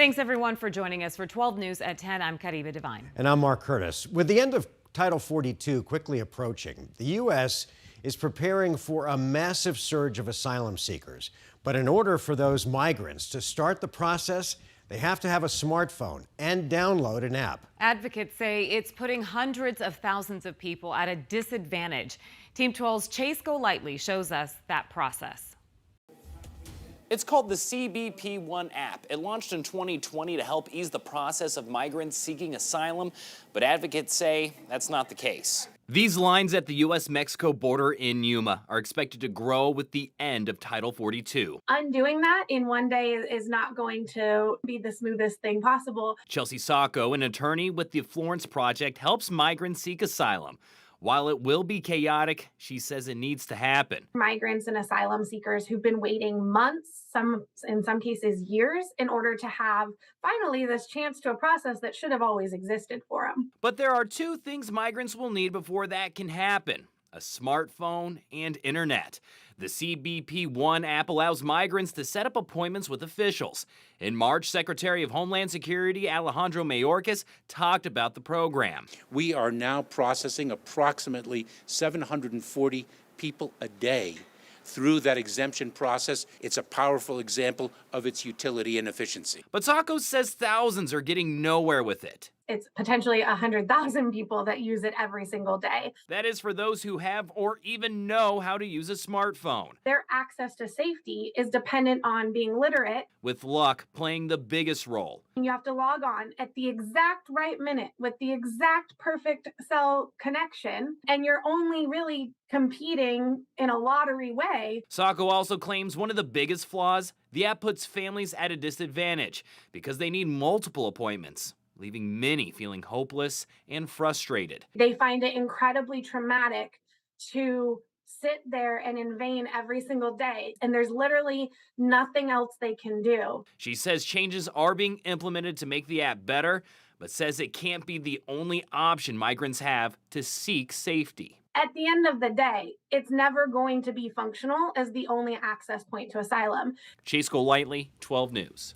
Thanks, everyone, for joining us for 12 News at 10. I'm Kariba Devine. And I'm Mark Curtis. With the end of Title 42 quickly approaching, the U.S. is preparing for a massive surge of asylum seekers. But in order for those migrants to start the process, they have to have a smartphone and download an app. Advocates say it's putting hundreds of thousands of people at a disadvantage. Team 12's Chase Golightly shows us that process. It's called the CBP One app. It launched in 2020 to help ease the process of migrants seeking asylum, but advocates say that's not the case. These lines at the U.S.-Mexico border in Yuma are expected to grow with the end of Title 42. Undoing that in one day is not going to be the smoothest thing possible. Chelsea Sacco, an attorney with the Florence Project, helps migrants seek asylum. While it will be chaotic, she says it needs to happen. Migrants and asylum seekers who've been waiting months, in some cases years, in order to have finally this chance to a process that should have always existed for them. But there are two things migrants will need before that can happen: a smartphone and internet. The CBP One app allows migrants to set up appointments with officials. In March, Secretary of Homeland Security Alejandro Mayorkas talked about the program. We are now processing approximately 740 people a day through that exemption process. It's a powerful example of its utility and efficiency. But Sacco says thousands are getting nowhere with it. It's potentially 100,000 people that use it every single day. That is for those who have or even know how to use a smartphone. Their access to safety is dependent on being literate. With luck playing the biggest role. You have to log on at the exact right minute with the exact perfect cell connection, and you're only really competing in a lottery way. Sacco also claims one of the biggest flaws: the app puts families at a disadvantage because they need multiple appointments, leaving many feeling hopeless and frustrated. They find it incredibly traumatic to sit there and in vain every single day, and there's literally nothing else they can do. She says changes are being implemented to make the app better, but says it can't be the only option migrants have to seek safety. At the end of the day, it's never going to be functional as the only access point to asylum. Chase Golightly, 12 News.